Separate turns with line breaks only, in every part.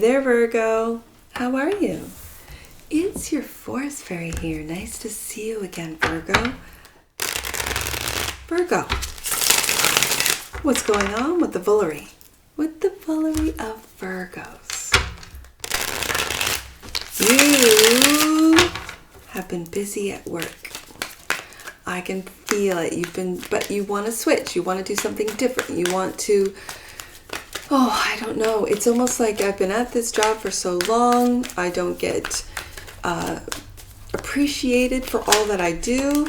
there, Virgo. How are you? It's your forest fairy here. Nice to see you again, Virgo. Virgo, what's going on with the Vullery? With the Vullery of Virgos. You have been busy at work. I can feel it. But you want to switch. You want to do something different. You want to, I don't know. It's almost like I've been at this job for so long. I don't get appreciated for all that I do.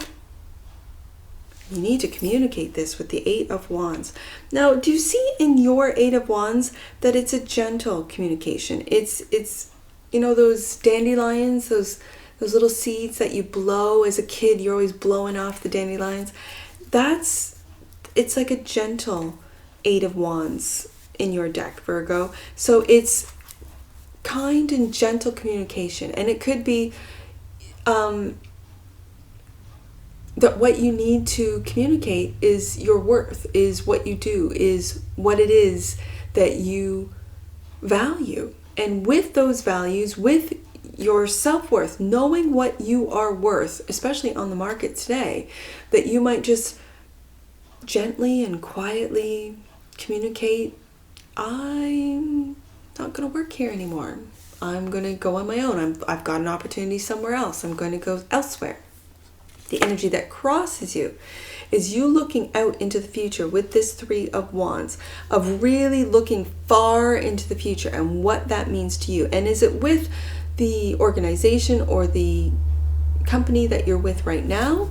You need to communicate this with the Eight of Wands. Now, do you see in your Eight of Wands that it's a gentle communication? It's those dandelions, those little seeds that you blow as a kid. You're always blowing off the dandelions. It's like a gentle Eight of Wands in your deck, Virgo. So it's kind and gentle communication, and it could be that what you need to communicate is your worth, is what you do, is what it is that you value. And with those values, with your self-worth, knowing what you are worth, especially on the market today, that you might just gently and quietly communicate, I'm not going to work here anymore. I'm going to go on my own. I've got an opportunity somewhere else. I'm going to go elsewhere. The energy that crosses you is you looking out into the future with this Three of Wands, of really looking far into the future and what that means to you. And is it with the organization or the company that you're with right now?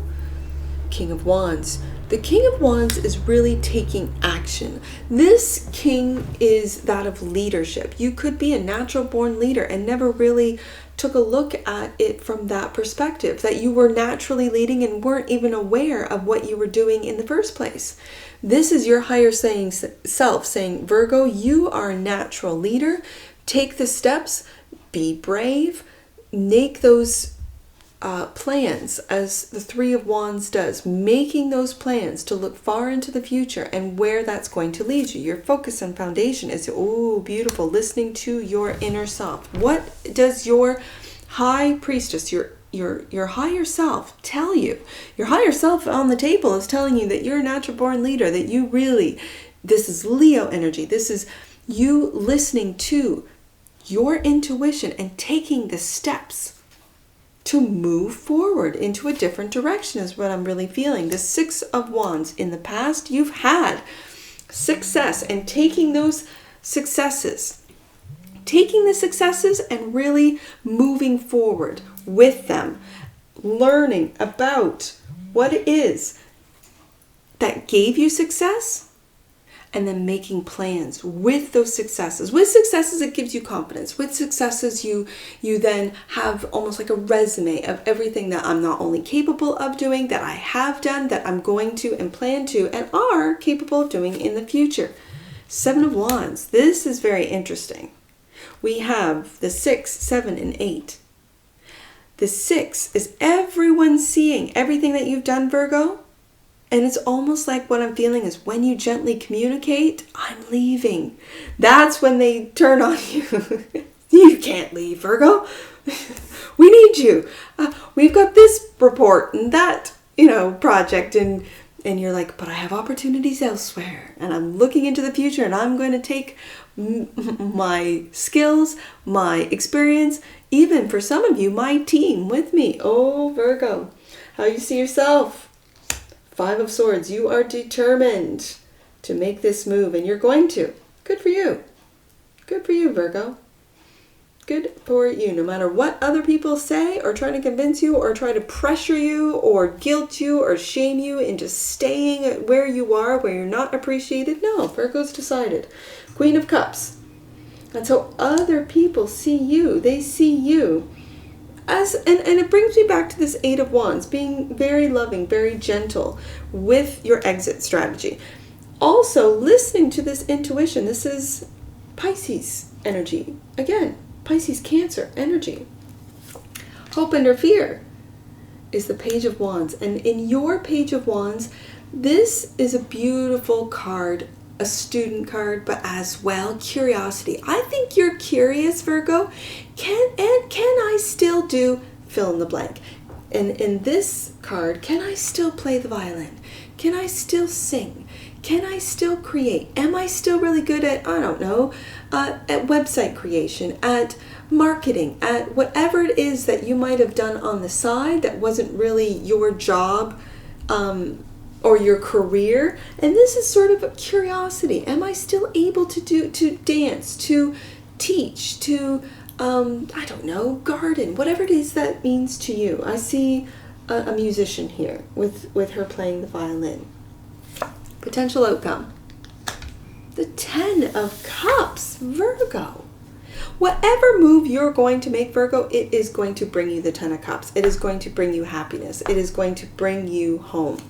King of Wands. The King of Wands is really taking action. This king is that of leadership. You could be a natural born leader and never really took a look at it from that perspective, that you were naturally leading and weren't even aware of what you were doing in the first place. This is your higher self saying, Virgo, you are a natural leader. Take the steps, be brave, make those plans, as the Three of Wands does, making those plans to look far into the future and where that's going to lead you. Your focus and foundation is, beautiful, listening to your inner self. What does your high priestess, your higher self tell you? Your higher self on the table is telling you that you're a natural born leader, that you really, this is Leo energy. This is you listening to your intuition and taking the steps to move forward into a different direction is what I'm really feeling. The Six of Wands. In the past, you've had success, and taking those successes, taking the successes and really moving forward with them, learning about what it is that gave you success, and then making plans with those successes. With successes, it gives you confidence. With successes, you then have almost like a resume of everything that I'm not only capable of doing, that I have done, that I'm going to and plan to and are capable of doing in the future. Seven of Wands. This is very interesting. We have the 6, 7, and 8. The 6 is everyone seeing everything that you've done, Virgo. And it's almost like what I'm feeling is when you gently communicate, I'm leaving. That's when they turn on you. You can't leave, Virgo. We need you. We've got this report and that, project. And you're like, but I have opportunities elsewhere. And I'm looking into the future, and I'm going to take my skills, my experience, even for some of you, my team with me. Oh, Virgo, how you see yourself? 5 of Swords. You are determined to make this move, and you're going to. Good for you. Good for you, Virgo. Good for you. No matter what other people say or try to convince you or try to pressure you or guilt you or shame you into staying where you are, where you're not appreciated. No, Virgo's decided. Queen of Cups. That's how other people see you. They see you as, and it brings me back to this 8 of Wands, being very loving, very gentle with your exit strategy. Also, listening to this intuition. This is Pisces energy. Again, Pisces Cancer energy. Hope under fear is the Page of Wands. And in your Page of Wands, this is a beautiful card a student card, but as well curiosity. I think you're curious, Virgo. Can I still do fill in the blank? And in this card, can I still play the violin? Can I still sing? Can I still create? Am I still really good at, I don't know, at website creation, at marketing, at whatever it is that you might have done on the side that wasn't really your job or your career? And this is sort of a curiosity. Am I still able to dance, to teach, to, I don't know, garden, whatever it is that means to you? I see a musician here with her playing the violin. Potential outcome. The 10 of Cups, Virgo. Whatever move you're going to make, Virgo, it is going to bring you the 10 of Cups. It is going to bring you happiness. It is going to bring you home.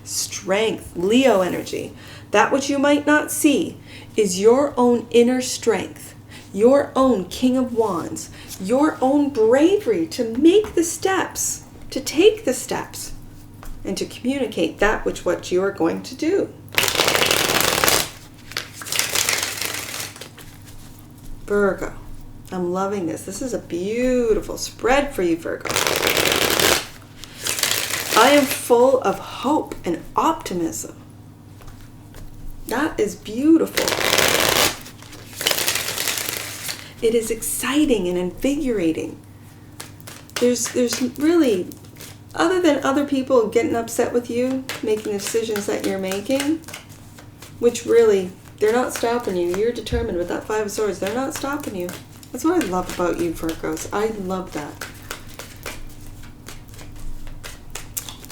Strength, Leo energy. That which you might not see is your own inner strength, your own King of Wands, your own bravery to make the steps, to take the steps, and to communicate that which what you are going to do. Virgo, I'm loving this. This is a beautiful spread for you, Virgo. I am full of hope and optimism. That is beautiful. It is exciting and invigorating. There's really, other than other people getting upset with you, making the decisions that you're making, which really, they're not stopping you. You're determined with that 5 of Swords. They're not stopping you. That's what I love about you, Virgos. I love that.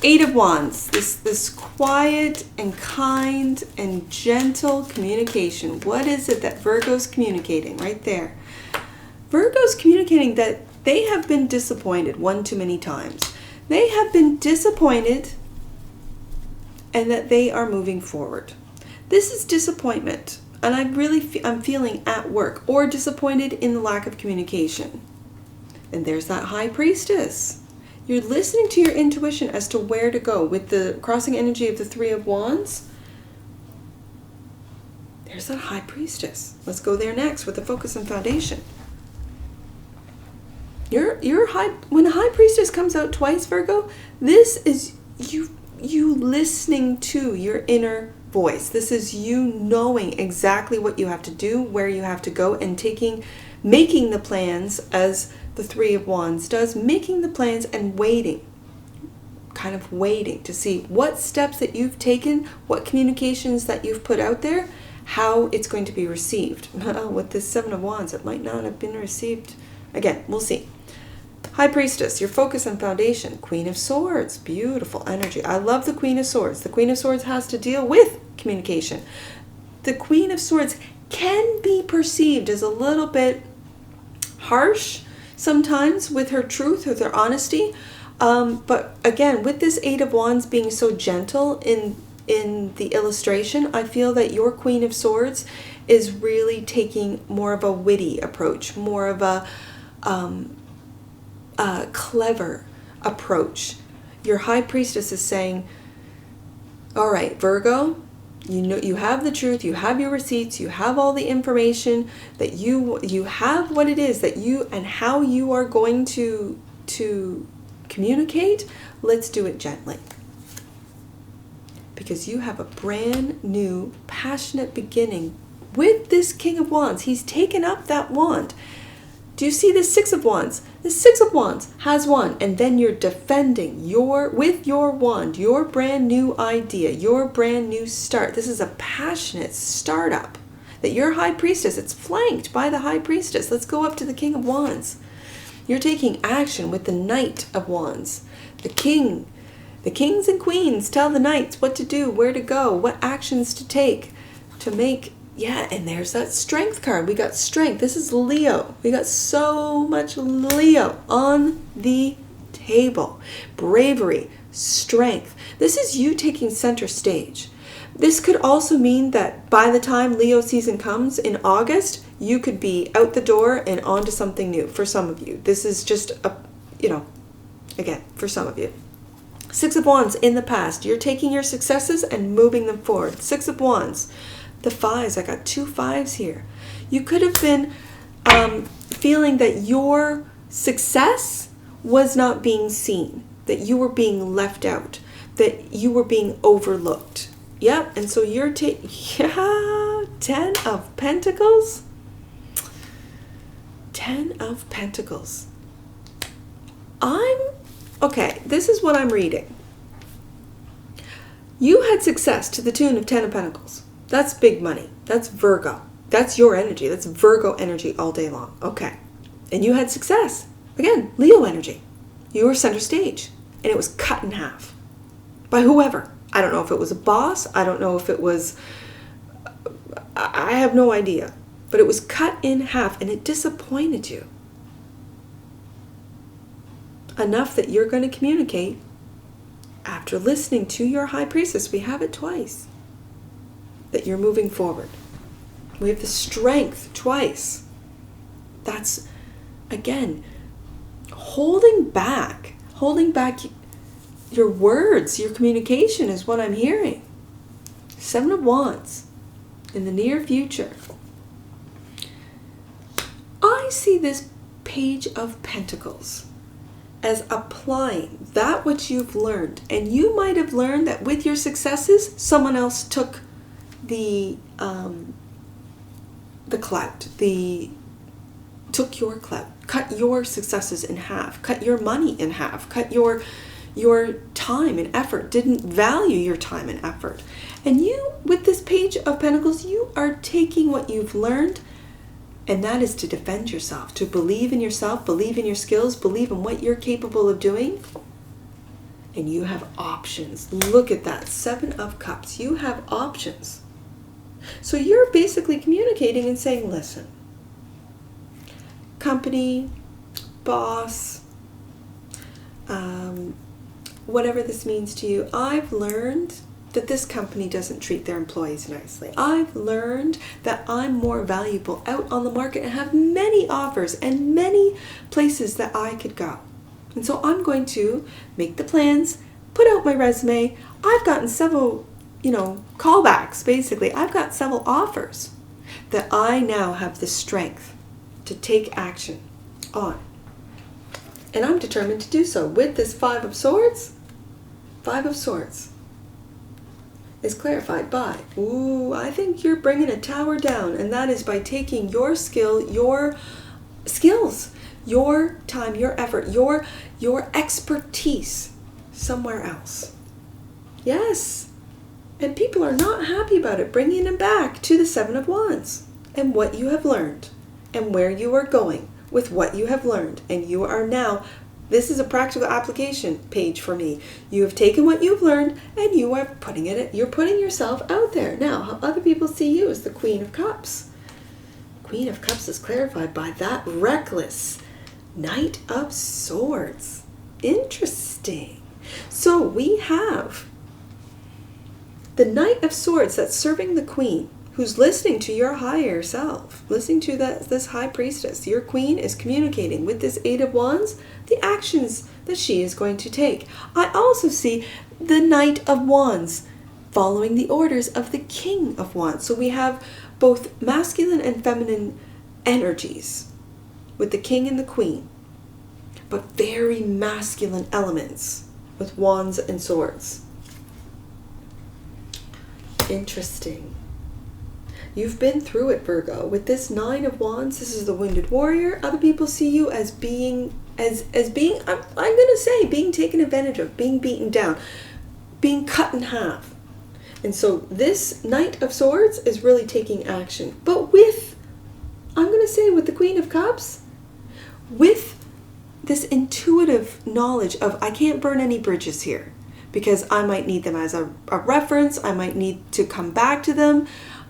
8 of Wands. This quiet and kind and gentle communication. What is it that Virgo's communicating right there? Virgo's communicating that they have been disappointed one too many times. They have been disappointed and that they are moving forward. This is disappointment, and I'm feeling at work, or disappointed in the lack of communication. And there's that High Priestess. You're listening to your intuition as to where to go. With the crossing energy of the 3 of Wands, there's that High Priestess. Let's go there next with the focus and foundation. When a High Priestess comes out twice, Virgo, this is you listening to your inner voice. This is you knowing exactly what you have to do, where you have to go, and making the plans, as the 3 of Wands does, making the plans and waiting to see what steps that you've taken, what communications that you've put out there, how it's going to be received. With this 7 of Wands, it might not have been received. Again, we'll see. High Priestess, your focus and foundation. Queen of Swords, beautiful energy. I love the Queen of Swords. The Queen of Swords has to deal with communication. The Queen of Swords can be perceived as a little bit harsh sometimes with her truth, with her honesty. But again, with this 8 of Wands being so gentle in the illustration, I feel that your Queen of Swords is really taking more of a witty approach, more of a clever approach. Your High Priestess is saying, all right, Virgo, you know, you have the truth, you have your receipts, you have all the information, that you have what it is that you, and how you are going to communicate. Let's do it gently. Because you have a brand new, passionate beginning with this King of Wands. He's taken up that wand. Do you see this 6 of Wands? The 6 of Wands has one, and then you're defending with your wand, your brand new idea, your brand new start. This is a passionate startup that your High Priestess, it's flanked by the High Priestess. Let's go up to the King of Wands. You're taking action with the Knight of Wands. The kings and queens tell the knights what to do, where to go, what actions to take to make. Yeah, and there's that Strength card. We got Strength. This is Leo. We got so much Leo on the table. Bravery, Strength. This is you taking center stage. This could also mean that by the time Leo season comes in August, you could be out the door and on to something new for some of you. This is just again, for some of you. Six of Wands in the past. You're taking your successes and moving them forward. Six of Wands. The fives. I got 2 5s here. You could have been feeling that your success was not being seen, that you were being left out, that you were being overlooked. Yep, and so you're taking, 10 of Pentacles. 10 of Pentacles. Okay, this is what I'm reading. You had success to the tune of 10 of Pentacles. That's big money. That's Virgo. That's your energy. That's Virgo energy all day long. Okay. And you had success. Again, Leo energy. You were center stage. And it was cut in half. By whoever. I don't know if it was a boss. I don't know if it was... I have no idea. But it was cut in half and it disappointed you. Enough that you're going to communicate after listening to your high priestess. We have it twice. That you're moving forward. We have the strength twice. That's, again, holding back your words, your communication is what I'm hearing. 7 of Wands in the near future. I see this Page of Pentacles as applying that which you've learned. And you might have learned that with your successes, someone else took the clout, took your clout, cut your successes in half, cut your money in half, cut your time and effort, didn't value your time and effort. And you, with this Page of Pentacles, you are taking what you've learned, and that is to defend yourself, to believe in yourself, believe in your skills, believe in what you're capable of doing. And you have options. Look at that, 7 of Cups. You have options. So you're basically communicating and saying, listen, company, boss, whatever this means to you, I've learned that this company doesn't treat their employees nicely. I've learned that I'm more valuable out on the market and have many offers and many places that I could go. And so I'm going to make the plans, put out my resume. I've gotten several, callbacks, basically. I've got several offers that I now have the strength to take action on. And I'm determined to do so. With this 5 of Swords, 5 of Swords is clarified by, I think you're bringing a tower down, and that is by taking your skill, your skills, your time, your effort, your expertise somewhere else. Yes. And people are not happy about it, bringing them back to the 7 of Wands and what you have learned and where you are going with what you have learned. And you are now, this is a practical application page for me. You have taken what you've learned and you are you're putting yourself out there. Now, how other people see you is the Queen of Cups. Queen of Cups is clarified by that reckless Knight of Swords. Interesting. So we have the Knight of Swords that's serving the Queen, who's listening to your higher self, listening to this High Priestess. Your Queen is communicating with this 8 of Wands the actions that she is going to take. I also see the Knight of Wands following the orders of the King of Wands. So we have both masculine and feminine energies with the King and the Queen, but very masculine elements with Wands and Swords. Interesting. You've been through it, Virgo. With this 9 of Wands, this is the wounded warrior. Other people see you as being, I'm going to say, being taken advantage of, being beaten down, being cut in half. And so this Knight of Swords is really taking action. But with, I'm going to say, with the Queen of Cups, with this intuitive knowledge of, I can't burn any bridges here, because I might need them as a reference. I might need to come back to them.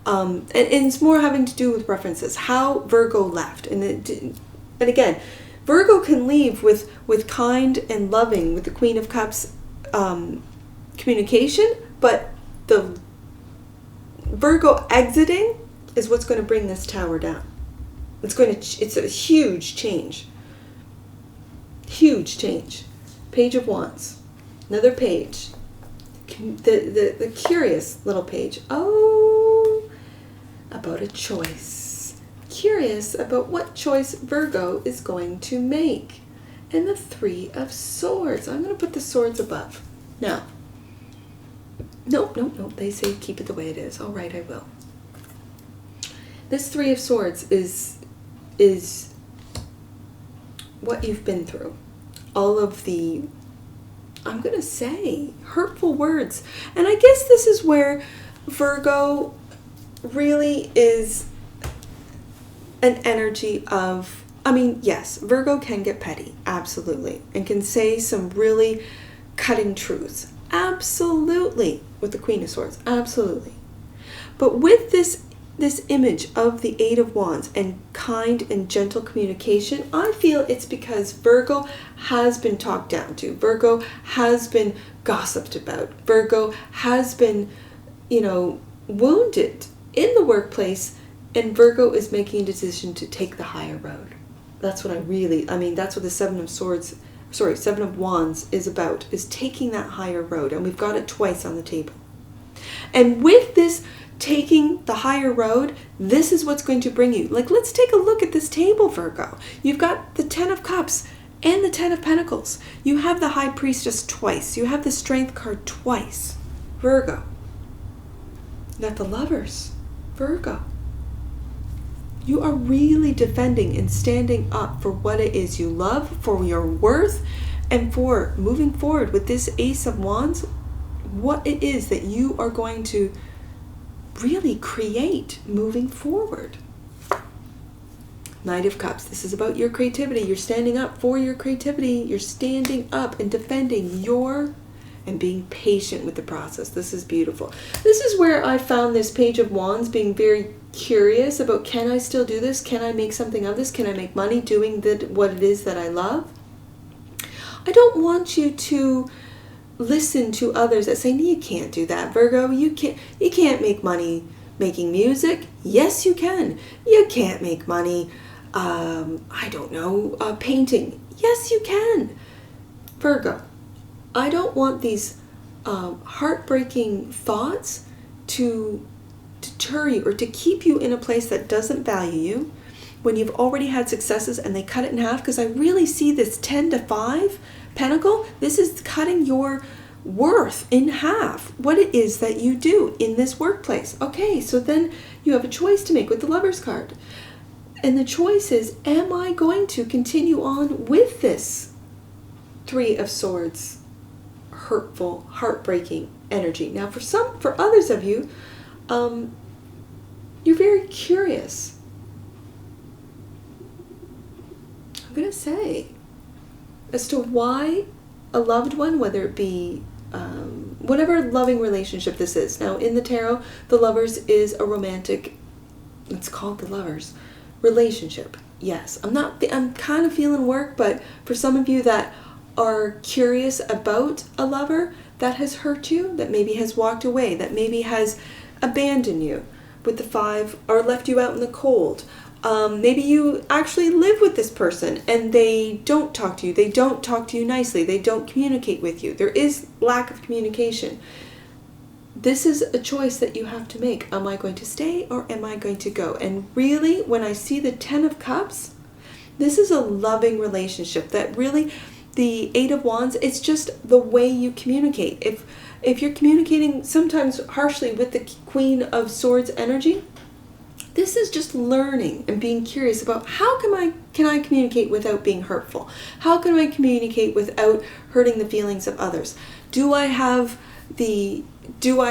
And it's more having to do with references, how Virgo left. And again, Virgo can leave with kind and loving, with the Queen of Cups communication, but the Virgo exiting is what's going to bring this tower down. It's a huge change. Huge change. Page of Wands. Another page. The curious little page. Oh, about a choice. Curious about what choice Virgo is going to make. And the Three of Swords. I'm going to put the swords above. Now, nope. They say keep it the way it is. All right, I will. This Three of Swords is what you've been through. All of the, I'm going to say, hurtful words. And I guess this is where Virgo really is an energy of, I mean, yes, Virgo can get petty, absolutely, and can say some really cutting truths, absolutely, with the Queen of Swords, absolutely. But with this image of the Eight of Wands and kind and gentle communication, I feel it's because Virgo has been talked down to. Virgo has been gossiped about. Virgo has been, wounded in the workplace, and Virgo is making a decision to take the higher road. That's what that's what the Seven of Wands is about, is taking that higher road. And we've got it twice on the table. And with this taking the higher road, this is what's going to bring you. Like, let's take a look at this table, Virgo. You've got the Ten of Cups and the Ten of Pentacles. You have the High Priestess twice. You have the Strength card twice, Virgo. You got the Lovers, Virgo. You are really defending and standing up for what it is you love, for your worth, and for moving forward with this Ace of Wands, what it is that you are going to really create moving forward. Knight of Cups. This is about your creativity. You're standing up for your creativity. You're standing up and defending and being patient with the process. This is beautiful. This is where I found this Page of Wands being very curious about, can I still do this? Can I make something of this? Can I make money doing what it is that I love? I don't want you to listen to others that say, no, you can't do that, Virgo. You can't make money making music. Yes, you can. You can't make money, painting. Yes, you can. Virgo, I don't want these heartbreaking thoughts to deter you or to keep you in a place that doesn't value you when you've already had successes and they cut it in half, because I really see this 10 to 5 Pentacle. This is cutting your worth in half, what it is that you do in this workplace. Okay, so then you have a choice to make with the Lovers card. And the choice is, am I going to continue on with this Three of Swords, hurtful, heartbreaking energy? Now, for others of you, you're very curious. I'm going to say, as to why a loved one, whether it be whatever loving relationship this is. Now, in the tarot, the Lovers is a romantic, it's called the Lovers relationship. Yes, I'm kind of feeling work, but for some of you that are curious about a lover that has hurt you, that maybe has walked away, that maybe has abandoned you with the 5, or left you out in the cold. Maybe you actually live with this person and they don't talk to you. They don't talk to you nicely. They don't communicate with you. There is lack of communication. This is a choice that you have to make. Am I going to stay or am I going to go? And really, when I see the 10 of Cups, this is a loving relationship that really, the 8 of Wands, it's just the way you communicate. If you're communicating sometimes harshly with the Queen of Swords energy, this is just learning and being curious about how can I communicate without being hurtful? How can I communicate without hurting the feelings of others? Do I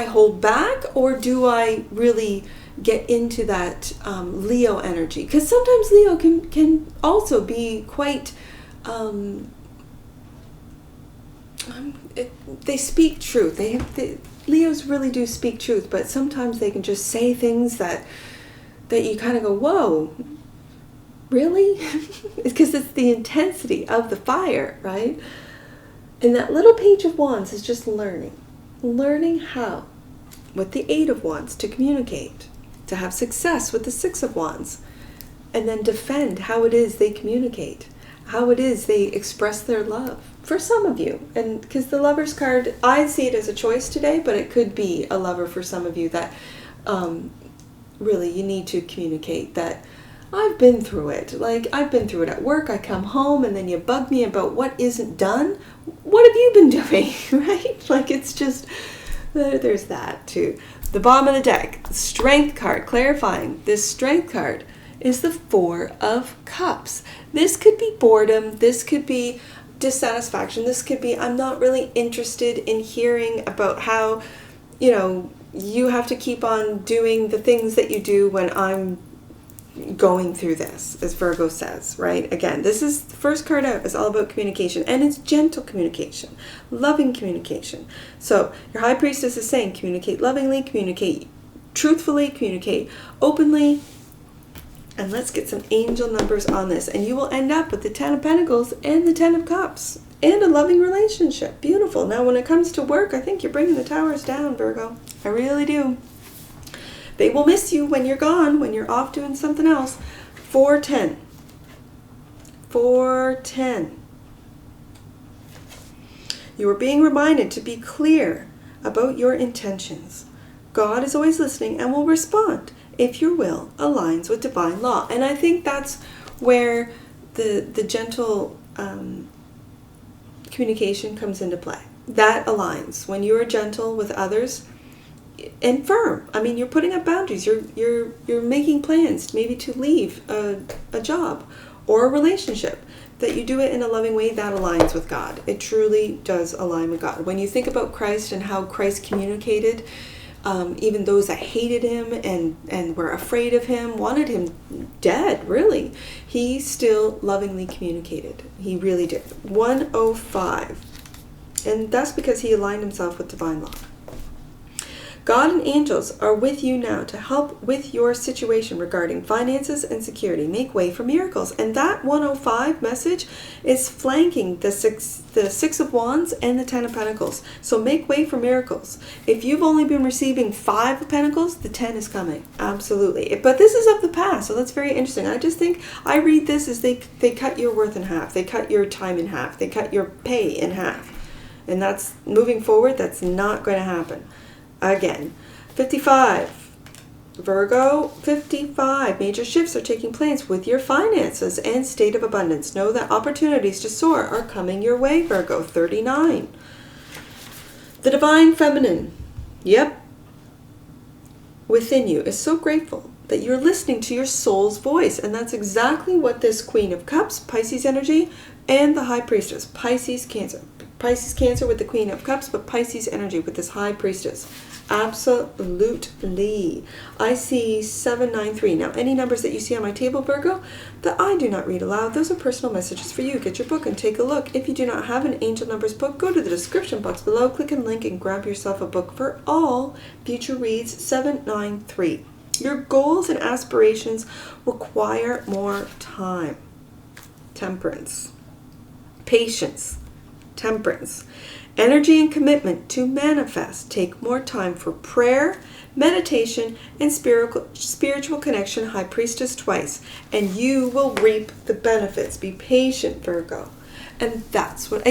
hold back, or do I really get into that Leo energy? Because sometimes Leo can also be quite, they speak truth. Leos really do speak truth, but sometimes they can just say things that you kind of go, whoa, really? Because it's the intensity of the fire, right? And that little Page of Wands is just learning how, with the 8 of Wands, to communicate, to have success with the 6 of Wands, and then defend how it is they communicate. how it is they express their love. For some of you, and because the Lover's card, I see it as a choice today, but it could be a lover for some of you that really you need to communicate that I've been through it. Like, I've been through it at work. I come home and then you bug me about what isn't done. What have you been doing, right? Like, it's just, there's that too. The bottom of the deck, Strength card, clarifying. This Strength card is the Four of Cups. This could be boredom. This could be dissatisfaction. This could be, I'm not really interested in hearing about how, you have to keep on doing the things that you do when I'm going through this, as Virgo says, right? Again, this is the first card out. It's all about communication, and it's gentle communication, loving communication. So your High Priestess is saying communicate lovingly, communicate truthfully, communicate openly. And let's get some angel numbers on this. And you will end up with the 10 of Pentacles and the 10 of Cups and a loving relationship. Beautiful. Now, when it comes to work, I think you're bringing the towers down, Virgo. I really do. They will miss you when you're gone, when you're off doing something else. 410. 410. You are being reminded to be clear about your intentions. God is always listening and will respond if your will aligns with divine law. And I think that's where the gentle communication comes into play. That aligns. When you are gentle with others and firm. I mean, you're putting up boundaries. You're making plans maybe to leave a job or a relationship. That you do it in a loving way, that aligns with God. It truly does align with God. When you think about Christ and how Christ communicated, even those that hated him and were afraid of him, wanted him dead, really, he still lovingly communicated. He really did. 105. And that's because he aligned himself with divine law. God and angels are with you now to help with your situation regarding finances and security. Make way for miracles. And that 105 message is flanking the Six of Wands and the 10 of Pentacles. So make way for miracles. If you've only been receiving 5 of Pentacles, the 10 is coming. Absolutely. But this is of the past, so that's very interesting. I just think I read this as they cut your worth in half. They cut your time in half. They cut your pay in half. And that's, moving forward, that's not going to happen. Again, 55, Virgo, 55, major shifts are taking place with your finances and state of abundance. Know that opportunities to soar are coming your way, Virgo. 39, the divine feminine, yep, within you is so grateful that you're listening to your soul's voice. And that's exactly what this Queen of Cups, Pisces energy, and the High Priestess, Pisces, Cancer. Pisces, Cancer with the Queen of Cups, but Pisces energy with this High Priestess. Absolutely. I see 793. Now, any numbers that you see on my table, Virgo, that I do not read aloud, those are personal messages for you. Get your book and take a look. If you do not have an Angel Numbers book, go to the description box below, click and link, and grab yourself a book for all future reads. 793. Your goals and aspirations require more time. Temperance. Patience. Temperance. Energy and commitment to manifest. Take more time for prayer, meditation, and spiritual connection. High Priestess twice. And you will reap the benefits. Be patient, Virgo. And that's what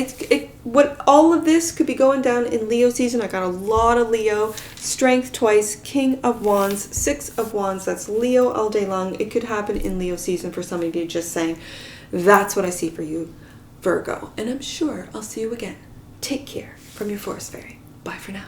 what all of this could be going down in Leo season. I got a lot of Leo. Strength twice. King of Wands. 6 of Wands. That's Leo all day long. It could happen in Leo season for some of you. Just saying. That's what I see for you, Virgo. And I'm sure I'll see you again. Take care from your Forest Fairy. Bye for now.